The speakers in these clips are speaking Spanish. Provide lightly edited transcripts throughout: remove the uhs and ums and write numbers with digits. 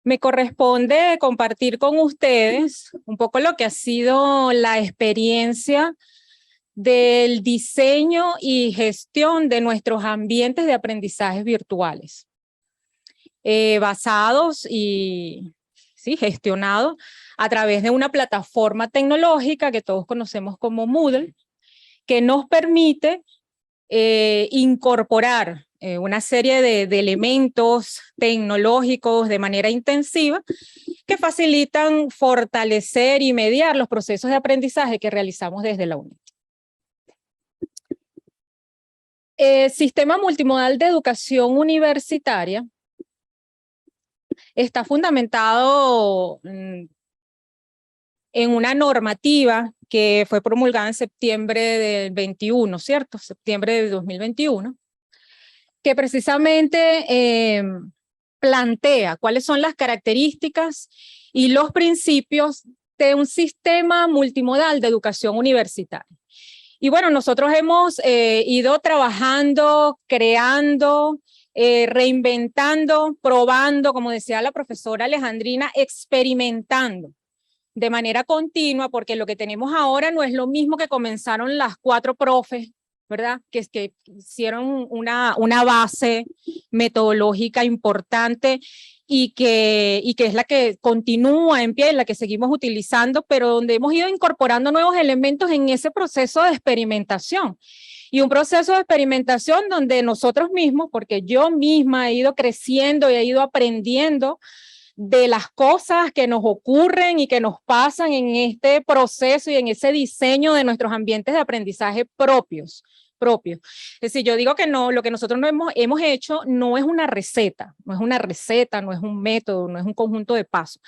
Me corresponde compartir con ustedes un poco lo que ha sido la experiencia del diseño y gestión de nuestros ambientes de aprendizaje virtuales, basados y gestionados a través de una plataforma tecnológica que todos conocemos como Moodle, que nos permite incorporar una serie de elementos tecnológicos de manera intensiva que facilitan fortalecer y mediar los procesos de aprendizaje que realizamos desde la UNED. El Sistema Multimodal de Educación Universitaria está fundamentado en una normativa que fue promulgada en septiembre del 21, ¿cierto? Septiembre de 2021, que precisamente plantea cuáles son las características y los principios de un sistema multimodal de educación universitaria. Y bueno, nosotros hemos ido trabajando, creando, reinventando, probando, como decía la profesora Alejandrina, experimentando de manera continua, porque lo que tenemos ahora no es lo mismo que comenzaron las 4 profes, ¿verdad? Que hicieron una base metodológica importante y que es la que continúa en pie, la que seguimos utilizando, pero donde hemos ido incorporando nuevos elementos en ese proceso de experimentación. Y un proceso de experimentación donde nosotros mismos, porque yo misma he ido creciendo y he ido aprendiendo de las cosas que nos ocurren y que nos pasan en este proceso y en ese diseño de nuestros ambientes de aprendizaje propios. Es decir, yo digo que no, lo que nosotros no hemos hecho no es una receta, no es un método, no es un conjunto de pasos.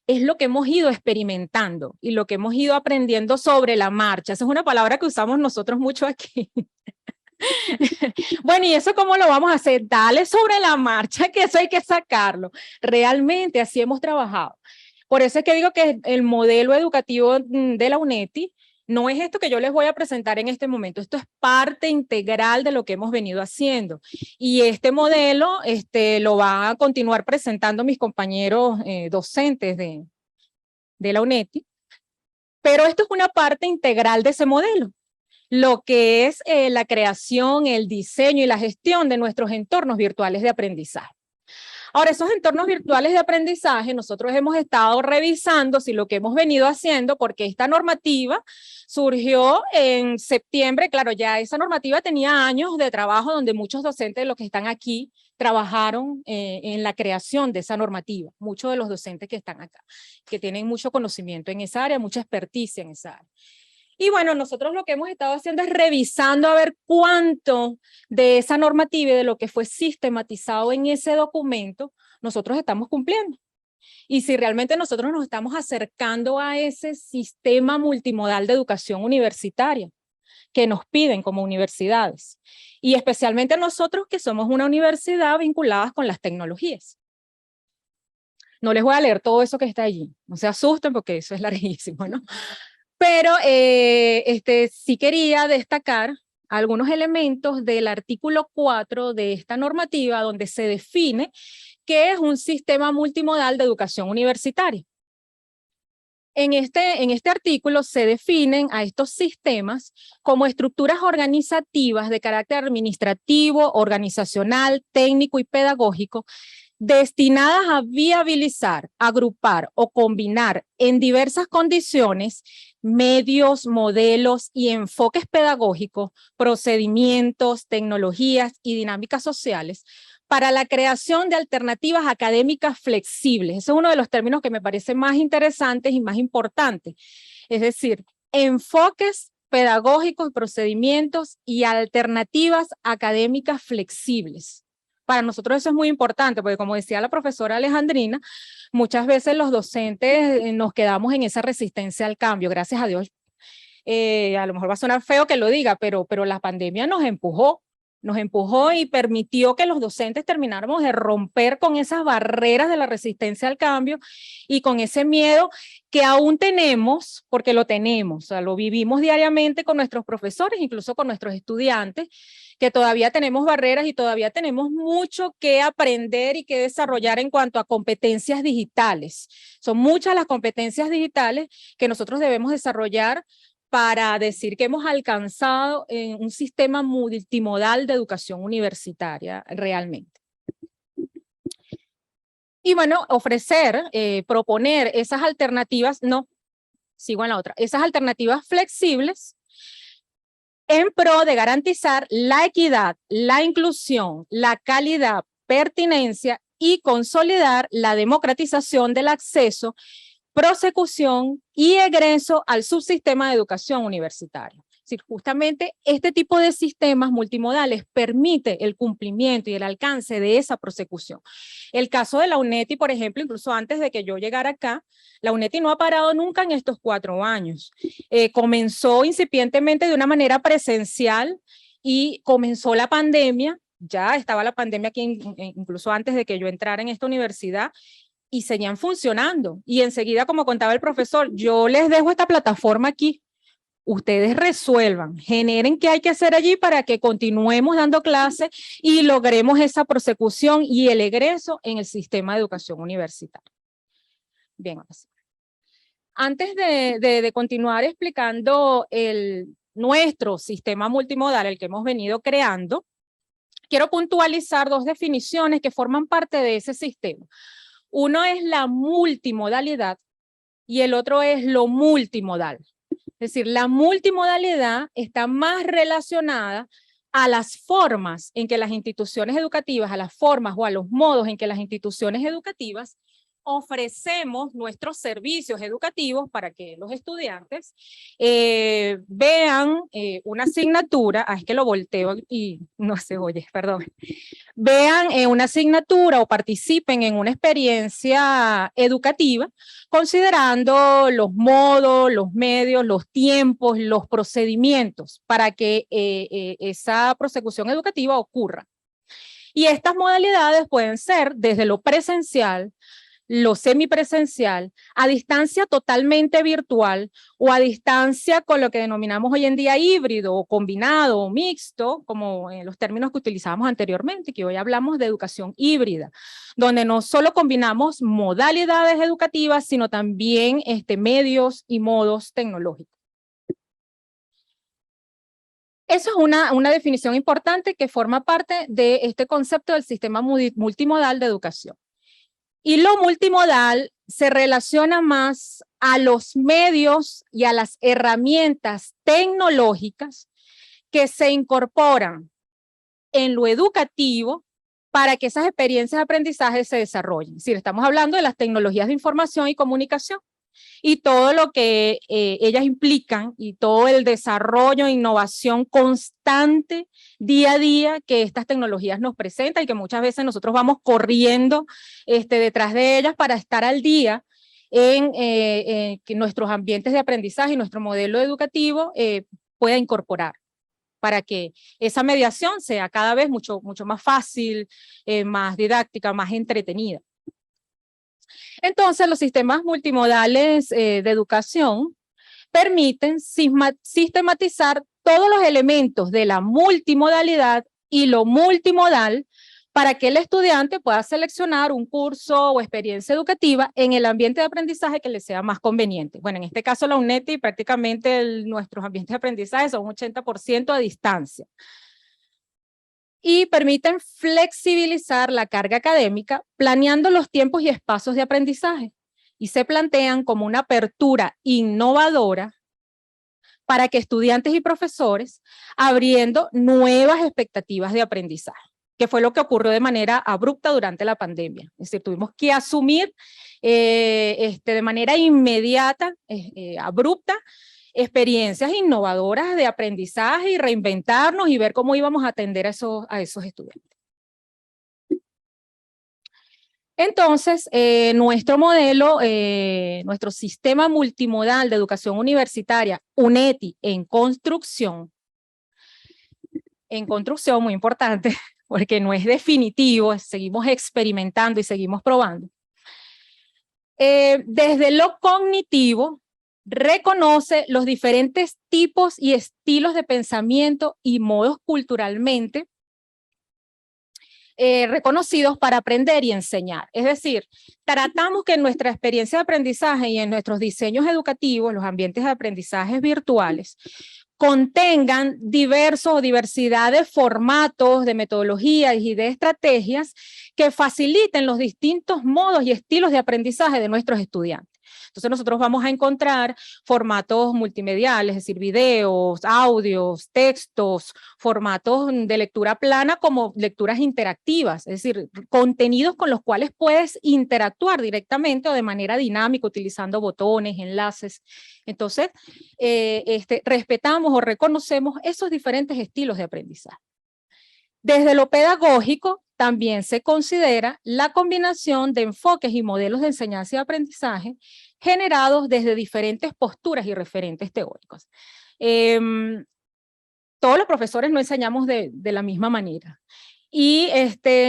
Es lo que hemos ido experimentando y lo que hemos ido aprendiendo sobre la marcha. Esa es una palabra que usamos nosotros mucho aquí. Bueno, ¿y eso cómo lo vamos a hacer? Dale sobre la marcha, que eso hay que sacarlo. Realmente así hemos trabajado. Por eso es que digo que el modelo educativo de la UNETI no es esto que yo les voy a presentar en este momento. Esto es parte integral de lo que hemos venido haciendo. Y este modelo lo van a continuar presentando mis compañeros docentes de la UNETI. Pero esto es una parte integral de ese modelo, lo que es la creación, el diseño y la gestión de nuestros entornos virtuales de aprendizaje. Ahora, esos entornos virtuales de aprendizaje, nosotros hemos estado revisando si lo que hemos venido haciendo, porque esta normativa surgió en septiembre, claro, ya esa normativa tenía años de trabajo donde muchos docentes de los que están aquí trabajaron en la creación de esa normativa, muchos de los docentes que están acá, que tienen mucho conocimiento en esa área, mucha experticia en esa área. Y bueno, nosotros lo que hemos estado haciendo es revisando a ver cuánto de esa normativa y de lo que fue sistematizado en ese documento, nosotros estamos cumpliendo. Y si realmente nosotros nos estamos acercando a ese sistema multimodal de educación universitaria que nos piden como universidades. Y especialmente nosotros que somos una universidad vinculada con las tecnologías. No les voy a leer todo eso que está allí, no se asusten porque eso es larguísimo, ¿no? Pero sí quería destacar algunos elementos del artículo 4 de esta normativa donde se define qué es un sistema multimodal de educación universitaria. En este artículo se definen a estos sistemas como estructuras organizativas de carácter administrativo, organizacional, técnico y pedagógico destinadas a viabilizar, agrupar o combinar en diversas condiciones medios, modelos y enfoques pedagógicos, procedimientos, tecnologías y dinámicas sociales para la creación de alternativas académicas flexibles. Ese es uno de los términos que me parece más interesantes y más importantes. Es decir, enfoques pedagógicos, procedimientos y alternativas académicas flexibles. Para nosotros eso es muy importante, porque como decía la profesora Alejandrina, muchas veces los docentes nos quedamos en esa resistencia al cambio, gracias a Dios. A lo mejor va a sonar feo que lo diga, pero la pandemia nos empujó nos empujó y permitió que los docentes termináramos de romper con esas barreras de la resistencia al cambio y con ese miedo que aún tenemos, porque lo tenemos, o sea, lo vivimos diariamente con nuestros profesores, incluso con nuestros estudiantes, que todavía tenemos barreras y todavía tenemos mucho que aprender y que desarrollar en cuanto a competencias digitales. Son muchas las competencias digitales que nosotros debemos desarrollar para decir que hemos alcanzado un sistema multimodal de educación universitaria realmente. Y bueno, ofrecer, proponer esas alternativas, no, sigo en la otra, esas alternativas flexibles en pro de garantizar la equidad, la inclusión, la calidad, pertinencia y consolidar la democratización del acceso, prosecución y egreso al subsistema de educación universitaria. Es decir, justamente este tipo de sistemas multimodales permite el cumplimiento y el alcance de esa prosecución. El caso de la UNETI, por ejemplo, incluso antes de que yo llegara acá, la UNETI no ha parado nunca en estos 4 años. Comenzó incipientemente de una manera presencial y comenzó la pandemia, ya estaba la pandemia aquí incluso antes de que yo entrara en esta universidad, y seguían funcionando. Y enseguida, como contaba el profesor, yo les dejo esta plataforma aquí. Ustedes resuelvan, generen qué hay que hacer allí para que continuemos dando clases y logremos esa prosecución y el egreso en el sistema de educación universitaria. Bien, ahora sí. Antes de continuar explicando nuestro sistema multimodal, el que hemos venido creando, quiero puntualizar 2 definiciones que forman parte de ese sistema. Uno es la multimodalidad y el otro es lo multimodal. Es decir, la multimodalidad está más relacionada a las formas en que las instituciones educativas, a las formas o a los modos en que las instituciones educativas ofrecemos nuestros servicios educativos para que los estudiantes vean una asignatura, es que lo volteo y no se oye, perdón, vean una asignatura o participen en una experiencia educativa considerando los modos, los medios, los tiempos, los procedimientos para que esa prosecución educativa ocurra. Y estas modalidades pueden ser desde lo presencial, lo semipresencial, a distancia totalmente virtual o a distancia con lo que denominamos hoy en día híbrido o combinado o mixto, como en los términos que utilizábamos anteriormente, que hoy hablamos de educación híbrida, donde no solo combinamos modalidades educativas, sino también medios y modos tecnológicos. Eso es una definición importante que forma parte de este concepto del sistema multimodal de educación. Y lo multimodal se relaciona más a los medios y a las herramientas tecnológicas que se incorporan en lo educativo para que esas experiencias de aprendizaje se desarrollen. Es decir, estamos hablando de las tecnologías de información y comunicación y todo lo que ellas implican y todo el desarrollo e innovación constante día a día que estas tecnologías nos presentan y que muchas veces nosotros vamos corriendo detrás de ellas para estar al día en que nuestros ambientes de aprendizaje y nuestro modelo educativo pueda incorporar para que esa mediación sea cada vez mucho más fácil, más didáctica, más entretenida. Entonces, los sistemas multimodales de educación permiten sistematizar todos los elementos de la multimodalidad y lo multimodal para que el estudiante pueda seleccionar un curso o experiencia educativa en el ambiente de aprendizaje que le sea más conveniente. Bueno, en este caso la UNETI prácticamente nuestros ambientes de aprendizaje son un 80% a distancia. Y permiten flexibilizar la carga académica planeando los tiempos y espacios de aprendizaje y se plantean como una apertura innovadora para que estudiantes y profesores abriendo nuevas expectativas de aprendizaje, que fue lo que ocurrió de manera abrupta durante la pandemia. Es decir, tuvimos que asumir de manera inmediata, abrupta, experiencias innovadoras de aprendizaje y reinventarnos y ver cómo íbamos a atender a esos estudiantes. Entonces, nuestro modelo, nuestro sistema multimodal de educación universitaria, UNETI en construcción, en construcción, muy importante, porque no es definitivo, seguimos experimentando y seguimos probando. Desde lo cognitivo, reconoce los diferentes tipos y estilos de pensamiento y modos culturalmente reconocidos para aprender y enseñar. Es decir, tratamos que en nuestra experiencia de aprendizaje y en nuestros diseños educativos, los ambientes de aprendizaje virtuales, contengan diversidad de formatos, de metodologías y de estrategias que faciliten los distintos modos y estilos de aprendizaje de nuestros estudiantes. Entonces nosotros vamos a encontrar formatos multimediales, es decir, videos, audios, textos, formatos de lectura plana como lecturas interactivas, es decir, contenidos con los cuales puedes interactuar directamente o de manera dinámica utilizando botones, enlaces. Entonces, respetamos o reconocemos esos diferentes estilos de aprendizaje. Desde lo pedagógico, también se considera la combinación de enfoques y modelos de enseñanza y aprendizaje generados desde diferentes posturas y referentes teóricos. Todos los profesores no enseñamos de la misma manera. Y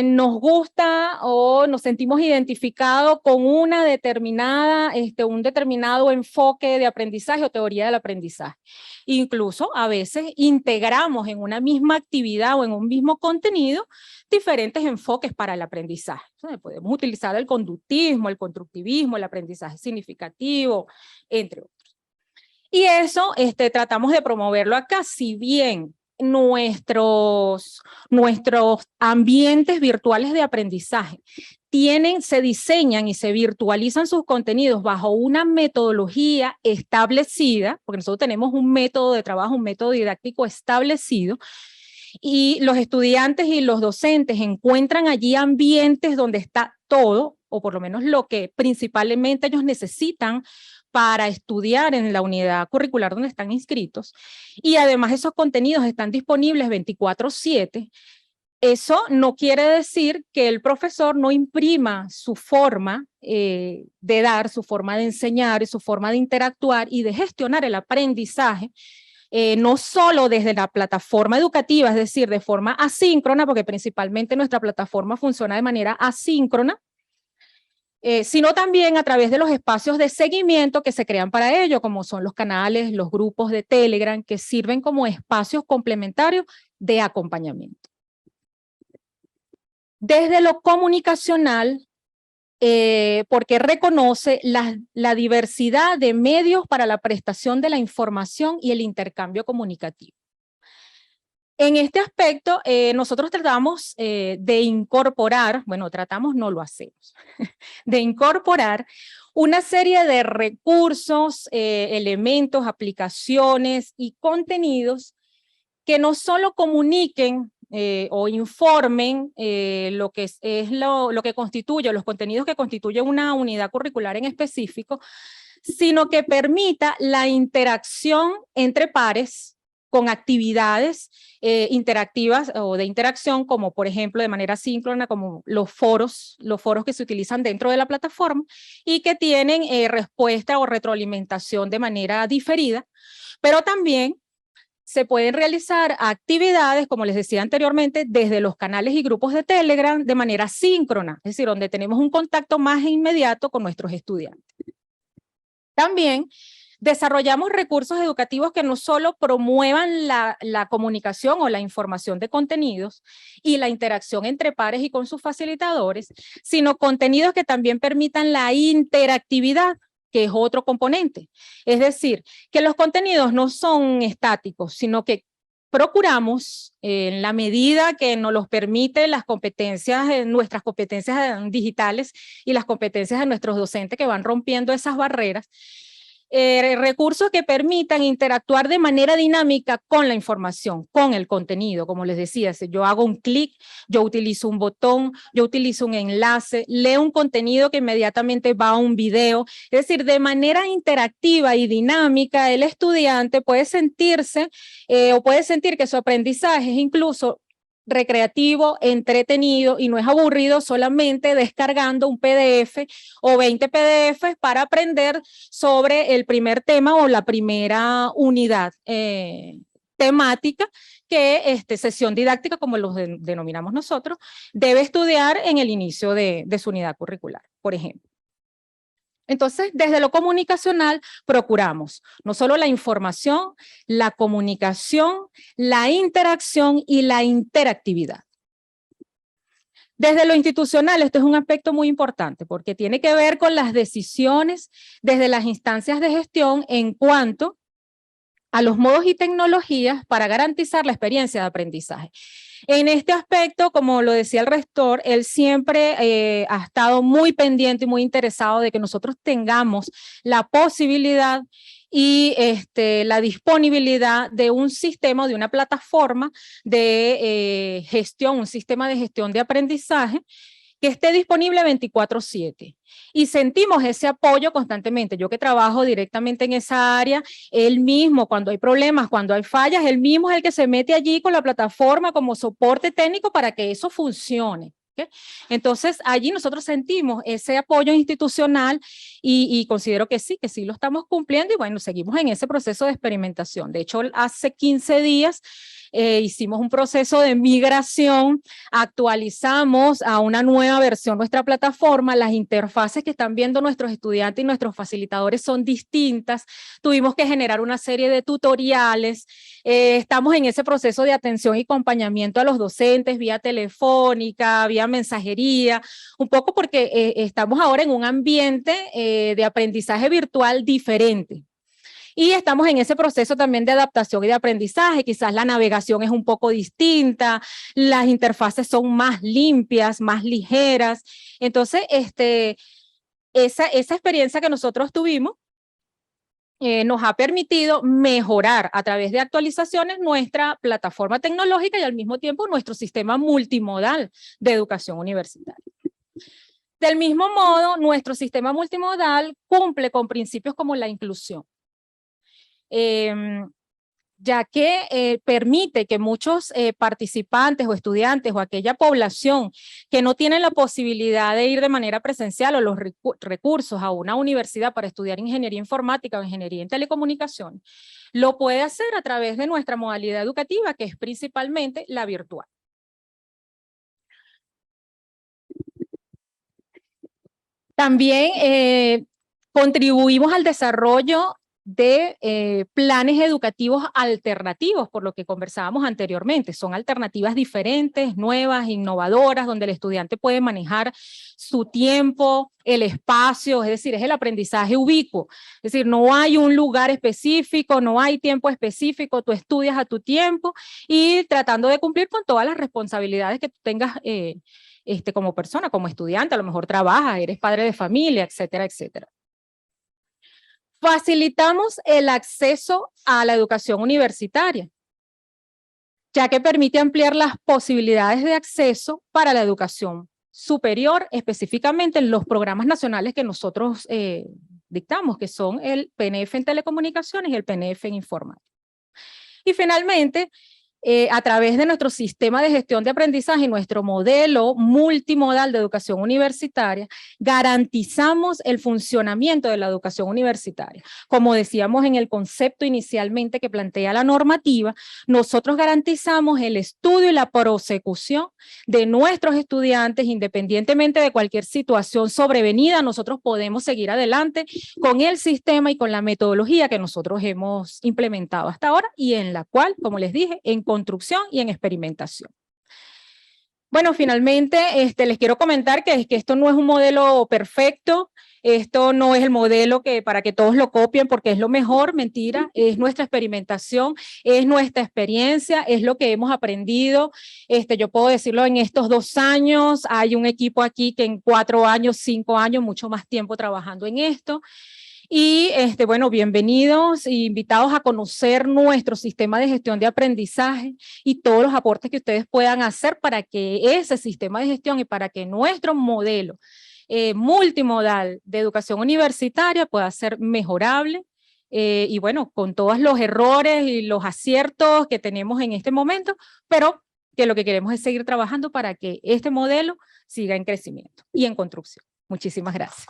nos gusta o nos sentimos identificados con una determinada, un determinado enfoque de aprendizaje o teoría del aprendizaje. Incluso a veces integramos en una misma actividad o en un mismo contenido diferentes enfoques para el aprendizaje. Podemos utilizar el conductismo, el constructivismo, el aprendizaje significativo, entre otros. Y eso tratamos de promoverlo acá, si bien nuestros ambientes virtuales de aprendizaje se diseñan y se virtualizan sus contenidos bajo una metodología establecida, porque nosotros tenemos un método de trabajo, un método didáctico establecido, y los estudiantes y los docentes encuentran allí ambientes donde está todo, o por lo menos lo que principalmente ellos necesitan para estudiar en la unidad curricular donde están inscritos, y además esos contenidos están disponibles 24/7, eso no quiere decir que el profesor no imprima su forma de dar, su forma de enseñar, su forma de interactuar y de gestionar el aprendizaje, no solo desde la plataforma educativa, es decir, de forma asíncrona, porque principalmente nuestra plataforma funciona de manera asíncrona, sino también a través de los espacios de seguimiento que se crean para ello, como son los canales, los grupos de Telegram, que sirven como espacios complementarios de acompañamiento. Desde lo comunicacional, porque reconoce la diversidad de medios para la prestación de la información y el intercambio comunicativo. En este aspecto, nosotros tratamos de incorporar, bueno, tratamos, no lo hacemos, de incorporar una serie de recursos, elementos, aplicaciones y contenidos que no solo comuniquen o informen lo que lo que constituye, los contenidos que constituyen una unidad curricular en específico, sino que permita la interacción entre pares con actividades interactivas o de interacción, como por ejemplo de manera síncrona, como los foros que se utilizan dentro de la plataforma y que tienen respuesta o retroalimentación de manera diferida, pero también se pueden realizar actividades, como les decía anteriormente, desde los canales y grupos de Telegram de manera síncrona, es decir, donde tenemos un contacto más inmediato con nuestros estudiantes. También desarrollamos recursos educativos que no solo promuevan la comunicación o la información de contenidos y la interacción entre pares y con sus facilitadores, sino contenidos que también permitan la interactividad, que es otro componente. Es decir, que los contenidos no son estáticos, sino que procuramos, en la medida que nos los permite las competencias, nuestras competencias digitales y las competencias de nuestros docentes que van rompiendo esas barreras, recursos que permitan interactuar de manera dinámica con la información, con el contenido. Como les decía, si yo hago un clic, yo utilizo un botón, yo utilizo un enlace, leo un contenido que inmediatamente va a un video. Es decir, de manera interactiva y dinámica, el estudiante puede sentirse o puede sentir que su aprendizaje es incluso recreativo, entretenido y no es aburrido solamente descargando un PDF o 20 PDFs para aprender sobre el primer tema o la primera unidad temática que sesión didáctica, como los denominamos nosotros, debe estudiar en el inicio de su unidad curricular, por ejemplo. Entonces, desde lo comunicacional procuramos no solo la información, la comunicación, la interacción y la interactividad. Desde lo institucional, esto es un aspecto muy importante porque tiene que ver con las decisiones desde las instancias de gestión en cuanto a los modos y tecnologías para garantizar la experiencia de aprendizaje. En este aspecto, como lo decía el rector, él siempre ha estado muy pendiente y muy interesado de que nosotros tengamos la posibilidad y la disponibilidad de un sistema, de una plataforma de gestión, un sistema de gestión de aprendizaje que esté disponible 24/7. Y sentimos ese apoyo constantemente. Yo que trabajo directamente en esa área, él mismo, cuando hay problemas, cuando hay fallas, él mismo es el que se mete allí con la plataforma como soporte técnico para que eso funcione. ¿Okay? Entonces, allí nosotros sentimos ese apoyo institucional y considero que sí lo estamos cumpliendo y bueno, seguimos en ese proceso de experimentación. De hecho, hace 15 días hicimos un proceso de migración, actualizamos a una nueva versión nuestra plataforma, las interfaces que están viendo nuestros estudiantes y nuestros facilitadores son distintas, tuvimos que generar una serie de tutoriales, estamos en ese proceso de atención y acompañamiento a los docentes vía telefónica, vía mensajería, un poco porque estamos ahora en un ambiente de aprendizaje virtual diferente. Y estamos en ese proceso también de adaptación y de aprendizaje, quizás la navegación es un poco distinta, las interfaces son más limpias, más ligeras. Entonces, esa experiencia que nosotros tuvimos nos ha permitido mejorar a través de actualizaciones nuestra plataforma tecnológica y al mismo tiempo nuestro sistema multimodal de educación universitaria. Del mismo modo, nuestro sistema multimodal cumple con principios como la inclusión. Ya que permite que muchos participantes o estudiantes o aquella población que no tienen la posibilidad de ir de manera presencial o los recursos a una universidad para estudiar ingeniería informática o ingeniería en telecomunicaciones, lo puede hacer a través de nuestra modalidad educativa, que es principalmente la virtual. También contribuimos al desarrollo de planes educativos alternativos, por lo que conversábamos anteriormente. Son alternativas diferentes, nuevas, innovadoras, donde el estudiante puede manejar su tiempo, el espacio, es decir, es el aprendizaje ubicuo. Es decir, no hay un lugar específico, no hay tiempo específico, tú estudias a tu tiempo y tratando de cumplir con todas las responsabilidades que tú tengas como persona, como estudiante, a lo mejor trabajas, eres padre de familia, etcétera, etcétera. Facilitamos el acceso a la educación universitaria, ya que permite ampliar las posibilidades de acceso para la educación superior, específicamente en los programas nacionales que nosotros dictamos, que son el PNF en telecomunicaciones y el PNF en informática. Y finalmente, a través de nuestro sistema de gestión de aprendizaje y nuestro modelo multimodal de educación universitaria, garantizamos el funcionamiento de la educación universitaria. Como decíamos en el concepto inicialmente que plantea la normativa, nosotros garantizamos el estudio y la prosecución de nuestros estudiantes, independientemente de cualquier situación sobrevenida, nosotros podemos seguir adelante con el sistema y con la metodología que nosotros hemos implementado hasta ahora y en la cual, como les dije, en construcción y en experimentación. Bueno, finalmente les quiero comentar que esto no es un modelo perfecto, esto no es el modelo para que todos lo copien porque es lo mejor, mentira, es nuestra experimentación, es nuestra experiencia, es lo que hemos aprendido. Yo puedo decirlo en estos 2 años, hay un equipo aquí que en 4 años, 5 años, mucho más tiempo trabajando en esto. Y bueno, bienvenidos e invitados a conocer nuestro sistema de gestión de aprendizaje y todos los aportes que ustedes puedan hacer para que ese sistema de gestión y para que nuestro modelo multimodal de educación universitaria pueda ser mejorable y bueno, con todos los errores y los aciertos que tenemos en este momento, pero que lo que queremos es seguir trabajando para que este modelo siga en crecimiento y en construcción. Muchísimas gracias.